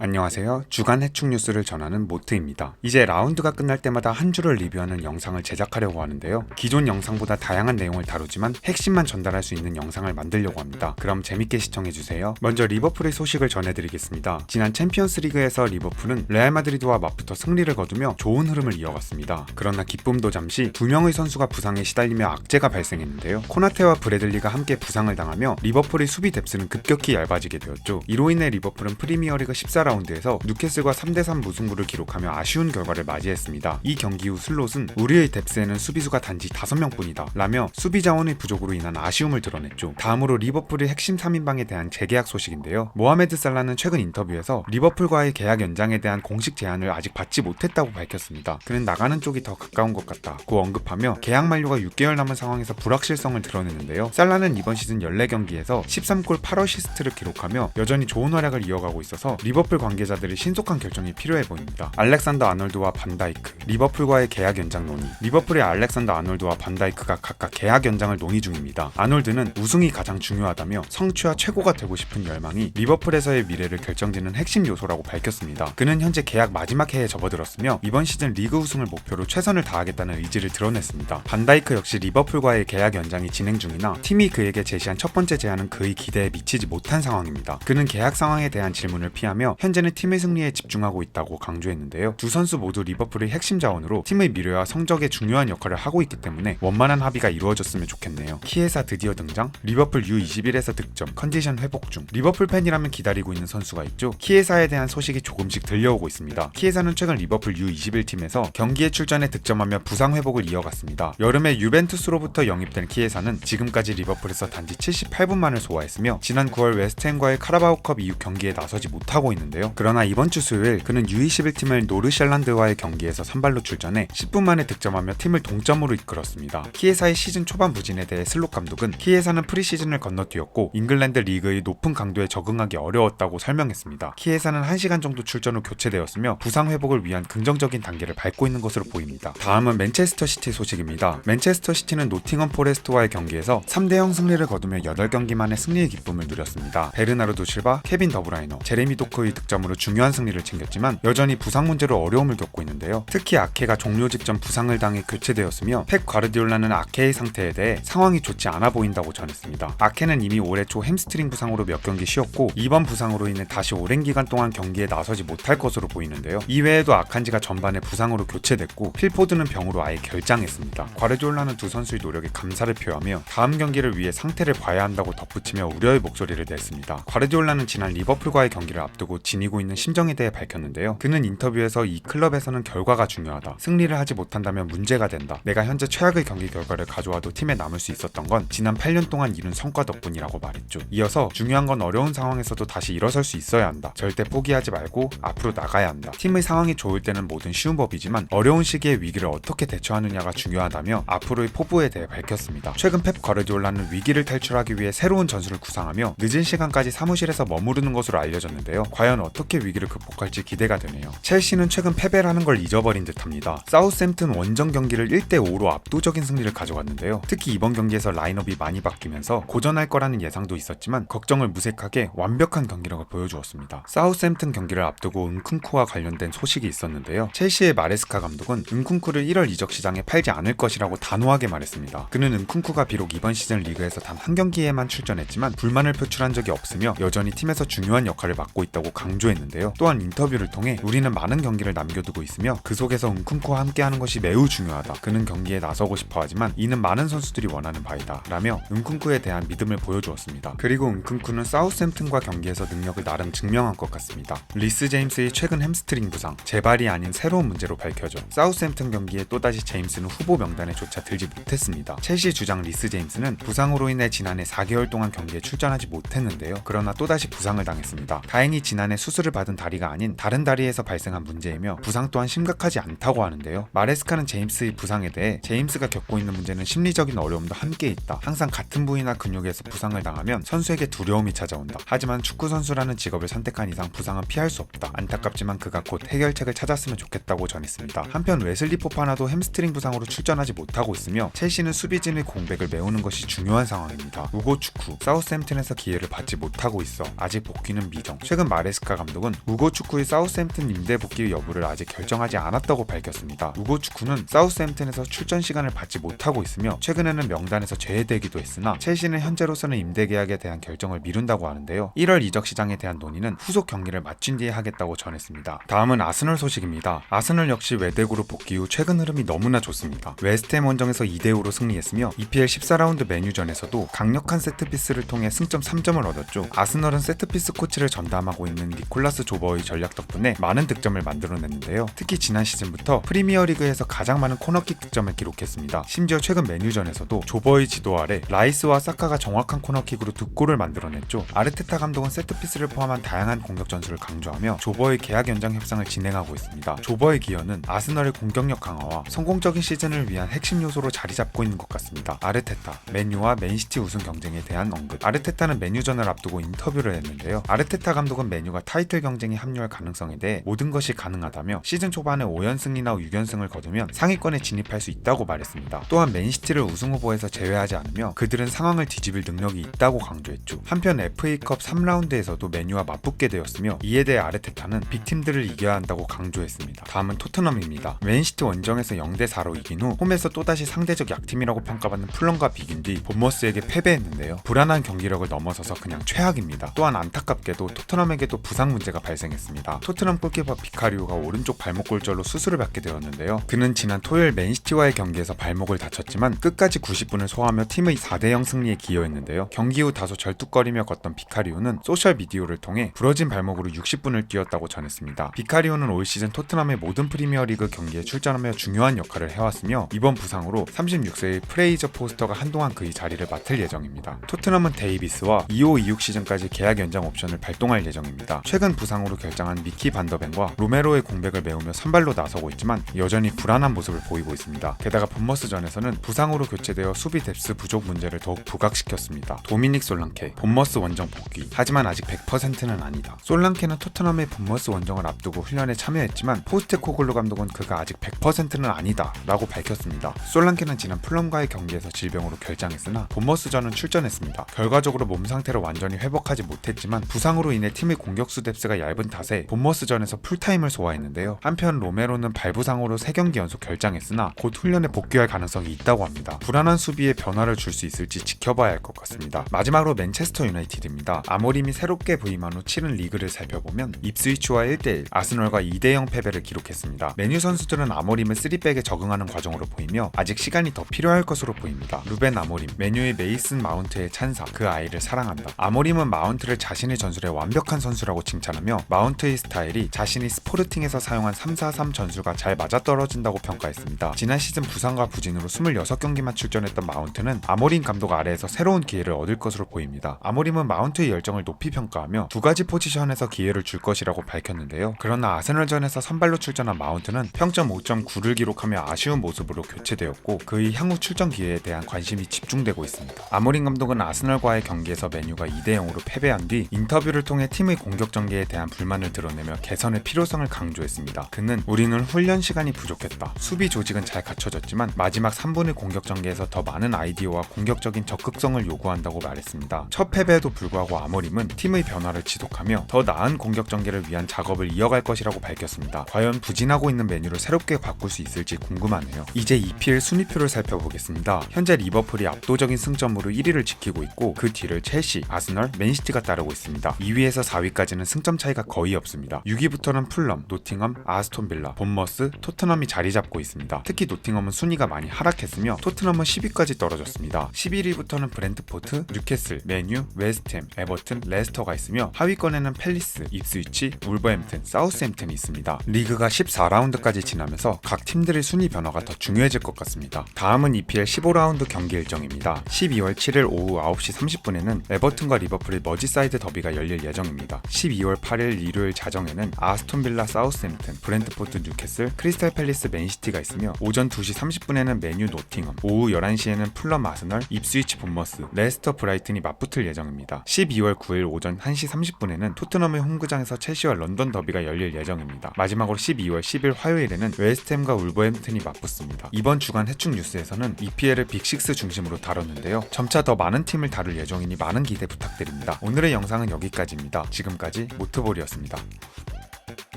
안녕하세요. 주간 해축 뉴스를 전하는 모트입니다. 이제 라운드가 끝날 때마다 한 주를 리뷰하는 영상을 제작하려고 하는데요. 기존 영상보다 다양한 내용을 다루지만 핵심만 전달할 수 있는 영상을 만들려고 합니다. 그럼 재밌게 시청해주세요. 먼저 리버풀의 소식을 전해드리겠습니다. 지난 챔피언스 리그에서 리버풀은 레알 마드리드와 맞붙어 승리를 거두며 좋은 흐름을 이어갔습니다. 그러나 기쁨도 잠시 두 명의 선수가 부상에 시달리며 악재가 발생했는데요. 코나테와 브래들리가 함께 부상을 당하며 리버풀의 수비 뎁스는 급격히 얇아지게 되었죠. 이로 인해 리버풀은 프리미어리그 14라운드에서 뉴캐슬과 3대3 무승부를 기록하며 아쉬운 결과를 맞이했습니다. 이 경기 후 슬롯은 우리의 뎁스에는 수비수가 단지 5명뿐이다 라며 수비 자원의 부족으로 인한 아쉬움을 드러냈죠. 다음으로 리버풀의 핵심 3인방에 대한 재계약 소식인데요. 모하메드 살라는 최근 인터뷰에서 리버풀과의 계약 연장에 대한 공식 제안을 아직 받지 못했다고 밝혔습니다. 그는 나가는 쪽이 더 가까운 것 같다고 언급하며 계약 만료가 6개월 남은 상황에서 불확실성을 드러냈는데요. 살라는 이번 시즌 14경기에서 13골 8어시스트를 기록하며 여전히 좋은 활약을 이어가고 있어서 리버풀 관계자들이 신속한 결정이 필요해 보입니다. 알렉산더 아놀드와 반다이크, 리버풀과의 계약 연장 논의. 리버풀의 알렉산더 아놀드와 반다이크가 각각 계약 연장을 논의 중입니다. 아놀드는 우승이 가장 중요하다며 성취와 최고가 되고 싶은 열망이 리버풀에서의 미래를 결정짓는 핵심 요소라고 밝혔습니다. 그는 현재 계약 마지막 해에 접어들었으며 이번 시즌 리그 우승을 목표로 최선을 다하겠다는 의지를 드러냈습니다. 반다이크 역시 리버풀과의 계약 연장이 진행 중이나 팀이 그에게 제시한 첫 번째 제안은 그의 기대에 미치지 못한 상황입니다. 그는 계약 상황에 대한 질문을 피하며 현재는 팀의 승리에 집중하고 있다고 강조했는데요. 두 선수 모두 리버풀의 핵심 자원으로 팀의 미래와 성적에 중요한 역할을 하고 있기 때문에 원만한 합의가 이루어졌으면 좋겠네요. 키에사 드디어 등장? 리버풀 U21에서 득점, 컨디션 회복 중. 리버풀 팬이라면 기다리고 있는 선수가 있죠. 키에사에 대한 소식이 조금씩 들려오고 있습니다. 키에사는 최근 리버풀 U21 팀에서 경기에 출전해 득점하며 부상 회복을 이어갔습니다. 여름에 유벤투스로부터 영입된 키에사는 지금까지 리버풀에서 단지 78분만을 소화했으며 지난 9월 웨스트햄과의 카라바오컵 이후 경기에 나서지 못하고 있는데요. 그러나 이번 주 수요일 그는 U21 팀을 노르셜란드와의 경기에서 선발로 출전해 10분 만에 득점하며 팀을 동점으로 이끌었습니다. 키에사의 시즌 초반 부진에 대해 슬롯 감독은 키에사는 프리시즌을 건너뛰었고 잉글랜드 리그의 높은 강도에 적응하기 어려웠다고 설명했습니다. 키에사는 1시간 정도 출전 후 교체되었으며 부상 회복을 위한 긍정적인 단계를 밟고 있는 것으로 보입니다. 다음은 맨체스터 시티 소식입니다. 맨체스터 시티는 노팅엄 포레스트와의 경기에서 3대0 승리를 거두며 8경기 만에 승리의 기쁨을 누렸습니다. 베르나르도 실바, 케빈 더브라이너, 제레미 도크의 득점으로 중요한 승리를 챙겼지만 여전히 부상 문제로 어려움을 겪고 있는데요. 특히 아케가 종료 직전 부상을 당해 교체되었으며 펩 과르디올라는 아케의 상태에 대해 상황이 좋지 않아 보인다고 전했습니다. 아케는 이미 올해 초 햄스트링 부상으로 몇 경기 쉬었고 이번 부상으로 인해 다시 오랜 기간 동안 경기에 나서지 못할 것으로 보이는데요. 이외에도 아칸지가 전반에 부상으로 교체됐고 필포드는 병으로 아예 결장했습니다. 과르디올라는 두 선수의 노력에 감사를 표하며 다음 경기를 위해 상태를 봐야 한다고 덧붙이며 우려의 목소리를 냈습니다. 과르디올라는 지난 리버풀과의 경기를 앞두고 지니고 있는 심정에 대해 밝혔는데요. 그는 인터뷰에서 이 클럽에서는 결과가 중요하다. 승리를 하지 못한다면 문제가 된다. 내가 현재 최악의 경기 결과를 가져와도 팀에 남을 수 있었던 건 지난 8년 동안 이룬 성과 덕분이라고 말했죠. 이어서 중요한 건 어려운 상황에서도 다시 일어설 수 있어야 한다. 절대 포기하지 말고 앞으로 나가야 한다. 팀의 상황이 좋을 때는 뭐든 쉬운 법이지만 어려운 시기에 위기를 어떻게 대처하느냐가 중요하다며 앞으로의 포부에 대해 밝혔습니다. 최근 펩 과르디올라는 위기를 탈출하기 위해 새로운 전술을 구상하며 늦은 시간까지 사무실에서 머무르는 것으로 알려졌는데요. 과연 어떻게 위기를 극복할지 기대가 되네요. 첼시는 최근 패배라는 걸 잊어버린 듯합니다. 사우스햄튼 원정 경기를 1대5로 압도적인 승리를 가져갔는데요. 특히 이번 경기에서 라인업이 많이 바뀌면서 고전할 거라는 예상도 있었지만 걱정을 무색하게 완벽한 경기력을 보여주었습니다. 사우스햄튼 경기를 앞두고 은쿤쿠와 관련된 소식이 있었는데요. 첼시의 마레스카 감독은 은쿤쿠를 1월 이적 시장에 팔지 않을 것이라고 단호하게 말했습니다. 그는 은쿤쿠가 비록 이번 시즌 리그에서 단 한 경기에만 출전했지만 불만을 표출한 적이 없으며 여전히 팀에서 중요한 역할을 맡고 있다고 강조했는데요. 또한 인터뷰를 통해 우리는 많은 경기를 남겨두고 있으며 그 속에서 은쿤쿠와 함께하는 것이 매우 중요하다. 그는 경기에 나서고 싶어 하지만 이는 많은 선수들이 원하는 바이다 라며 은쿤쿠에 대한 믿음을 보여주었습니다. 그리고 은쿤쿠는 사우스햄튼과 경기에서 능력을 나름 증명한 것 같습니다. 리스 제임스의 최근 햄스트링 부상, 재발이 아닌 새로운 문제로 밝혀져 사우스햄튼 경기에 또다시 제임스는 후보 명단에 조차 들지 못했습니다. 첼시 주장 리스 제임스는 부상으로 인해 지난해 4개월 동안 경기에 출전하지 못했는데요. 그러나 또다시 부상을 당했습니다. 다행히 지난해 수술을 받은 다리가 아닌 다른 다리에서 발생한 문제이며 부상 또한 심각하지 않다고 하는데요. 마레스카는 제임스의 부상에 대해 제임스가 겪고 있는 문제는 심리적인 어려움도 함께 있다. 항상 같은 부위나 근육에서 부상을 당하면 선수에게 두려움이 찾아온다. 하지만 축구 선수라는 직업을 선택한 이상 부상은 피할 수 없다. 안타깝지만 그가 곧 해결책을 찾았으면 좋겠다고 전했습니다. 한편 웨슬리 포파나도 햄스트링 부상으로 출전하지 못하고 있으며 첼시는 수비진의 공백을 메우는 것이 중요한 상황입니다. 우고 축구 사우스햄튼에서 기회를 받지 못하고 있어 아직 복귀는 미정. 최근 마레스카 아라테타 감독은 우고 축구의 사우스햄튼 임대 복귀 여부를 아직 결정하지 않았다고 밝혔습니다. 우고 축구는 사우스햄튼에서 출전 시간을 받지 못하고 있으며 최근에는 명단에서 제외되기도 했으나 첼시는 현재로서는 임대 계약에 대한 결정을 미룬다고 하는데요. 1월 이적 시장에 대한 논의는 후속 경기를 마친 뒤에 하겠다고 전했습니다. 다음은 아스널 소식입니다. 아스널 역시 외대구로 복귀 후 최근 흐름이 너무나 좋습니다. 웨스트햄 원정에서 2대5로 승리했으며 EPL 14라운드 메뉴전에서도 강력한 세트피스를 통해 승점 3점을 얻었죠. 아스널은 세트피스 코치를 전담하고 있는 니콜라스 조버의 전략 덕분에 많은 득점을 만들어냈는데요. 특히 지난 시즌부터 프리미어리그에서 가장 많은 코너킥 득점을 기록했습니다. 심지어 최근 메뉴전에서도 조버의 지도 아래 라이스와 사카가 정확한 코너킥으로 2골을 만들어냈죠. 아르테타 감독은 세트피스를 포함한 다양한 공격 전술을 강조하며 조버의 계약 연장 협상을 진행하고 있습니다. 조버의 기여는 아스널의 공격력 강화와 성공적인 시즌을 위한 핵심 요소로 자리 잡고 있는 것 같습니다. 아르테타, 맨유와 맨시티 우승 경쟁에 대한 언급. 아르테타는 메뉴전을 앞두고 인터뷰를 했는데요. 아르테타 감독은 메뉴가 타이틀 경쟁에 합류할 가능성에 대해 모든 것이 가능하다며 시즌 초반에 5연승이나 6연승을 거두면 상위권에 진입할 수 있다고 말했습니다. 또한 맨시티를 우승 후보에서 제외하지 않으며 그들은 상황을 뒤집을 능력이 있다고 강조했죠. 한편 FA컵 3라운드에서도 맨유와 맞붙게 되었으며 이에 대해 아르테타는 빅팀들을 이겨야 한다고 강조했습니다. 다음은 토트넘입니다. 맨시티 원정에서 0대4로 이긴 후 홈에서 또다시 상대적 약팀이라고 평가받는 풀럼과 비긴 뒤 본머스에게 패배했는데요. 불안한 경기력을 넘어서서 그냥 최악입니다. 또한 안타깝게도 토트넘에게도 부상 문제가 발생했습니다. 토트넘 골키퍼 비카리오가 오른쪽 발목 골절로 수술을 받게 되었는데요. 그는 지난 토요일 맨시티와의 경기에서 발목을 다쳤지만 끝까지 90분을 소화하며 팀의 4대0 승리에 기여했는데요. 경기 후 다소 절뚝거리며 걷던 비카리오는 소셜미디어를 통해 부러진 발목으로 60분을 뛰었다고 전했습니다. 비카리오는 올 시즌 토트넘의 모든 프리미어리그 경기에 출전하며 중요한 역할을 해왔으며 이번 부상으로 36세의 프레이저 포스터가 한동안 그의 자리를 맡을 예정입니다. 토트넘은 데이비스와 25-26 시즌까지 계약 연장 옵션을 발동할 예정입니다. 최근 부상으로 결장한 미키 반더벤과 로메로의 공백을 메우며 선발로 나서고 있지만 여전히 불안한 모습을 보이고 있습니다. 게다가 본머스전에서는 부상으로 교체되어 수비 뎁스 부족 문제를 더욱 부각시켰습니다. 도미닉 솔랑케, 본머스 원정 복귀. 하지만 아직 100%는 아니다. 솔랑케는 토트넘의 본머스 원정을 앞두고 훈련에 참여했지만 포스테코글루 감독은 그가 아직 100%는 아니다 라고 밝혔습니다. 솔랑케는 지난 풀럼과의 경기에서 질병으로 결장했으나 본머스전은 출전했습니다. 결과적으로 몸 상태를 완전히 회복하지 못했지만 부상으로 인해 팀의 공격수 뎁스가 얇은 탓에 본머스전에서 풀타임을 소화했는데요. 한편 로메로는 발부상으로 3경기 연속 결장했으나 곧 훈련에 복귀할 가능성이 있다고 합니다. 불안한 수비에 변화를 줄 수 있을지 지켜봐야 할 것 같습니다. 마지막으로 맨체스터 유나이티드입니다. 아모림이 새롭게 부임한 후 치른 리그를 살펴보면 입스위치와 1대1, 아스널과 2대0 패배를 기록했습니다. 맨유 선수들은 아모림을 3백에 적응하는 과정으로 보이며 아직 시간이 더 필요할 것으로 보입니다. 루벤 아모림, 맨유의 메이슨 마운트의 찬사, 그 아이를 사랑한다. 아모림은 마운트를 자신의 전술에 완벽한 선수라고 칭찬하며 마운트의 스타일이 자신이 스포르팅에서 사용한 3-4-3 전술과 잘 맞아떨어진다고 평가했습니다. 지난 시즌 부상과 부진으로 26경기만 출전했던 마운트는 아모림 감독 아래에서 새로운 기회를 얻을 것으로 보입니다. 아모림은 마운트의 열정을 높이 평가하며 2가지 포지션에서 기회를 줄 것이라고 밝혔는데요. 그러나 아스널전에서 선발로 출전한 마운트는 평점 5.9를 기록하며 아쉬운 모습으로 교체되었고 그의 향후 출전 기회에 대한 관심이 집중되고 있습니다. 아모림 감독은 아스널과의 경기에서 맨유가 2대0으로 패배한 뒤 인터뷰를 통해 팀의 공격 전개에 대한 불만을 드러내며 개선의 필요성을 강조했습니다. 그는 우리는 훈련 시간이 부족했다. 수비 조직은 잘 갖춰졌지만 마지막 3분의 공격 전개에서 더 많은 아이디어와 공격적인 적극성을 요구한다고 말했습니다. 첫 패배에도 불구하고 아모림은 팀의 변화를 지속하며 더 나은 공격 전개를 위한 작업을 이어갈 것이라고 밝혔습니다. 과연 부진하고 있는 메뉴를 새롭게 바꿀 수 있을지 궁금하네요. 이제 EPL 순위표를 살펴보겠습니다. 현재 리버풀이 압도적인 승점으로 1위를 지키고 있고 그 뒤를 첼시, 아스널, 맨시티가 따르고 있습니다. 2위에서 4위까지는 승점 차이가 거의 없습니다. 6위부터는 풀럼, 노팅엄, 아스톤 빌라, 본머스, 토트넘이 자리 잡고 있습니다. 특히 노팅엄은 순위가 많이 하락했으며 토트넘은 10위까지 떨어졌습니다. 11위부터는 브렌트포트, 뉴캐슬, 맨유, 웨스트햄, 에버튼, 레스터가 있으며 하위권에는 팰리스, 입스위치, 울버햄튼, 사우스햄튼이 있습니다. 리그가 14라운드까지 지나면서 각 팀들의 순위 변화가 더 중요해질 것 같습니다. 다음은 EPL 15라운드 경기 일정입니다. 12월 7일 오후 9시 30분에는 에버튼과 리버풀의 머지사이드 더비가 열릴 예정입니다. 12월 8일 일요일 자정에는 아스톤 빌라 사우스햄튼, 브렌트포트 뉴캐슬, 크리스탈 팰리스 맨시티가 있으며 오전 2시 30분에는 맨유 노팅엄, 오후 11시에는 풀럼 아스널, 입스위치 본머스, 레스터 브라이튼이 맞붙을 예정입니다. 12월 9일 오전 1시 30분에는 토트넘의 홈구장에서 첼시와 런던 더비가 열릴 예정입니다. 마지막으로 12월 10일 화요일에는 웨스트햄과 울버햄튼이 맞붙습니다. 이번 주간 해축 뉴스에서는 EPL을 빅6 중심으로 다뤘는데요. 점차 더 많은 팀을 다룰 예정이니 많은 기대 부탁드립니다. 오늘의 영상은 여기까지입니다. 지금까지 지금까지 모트볼이었습니다.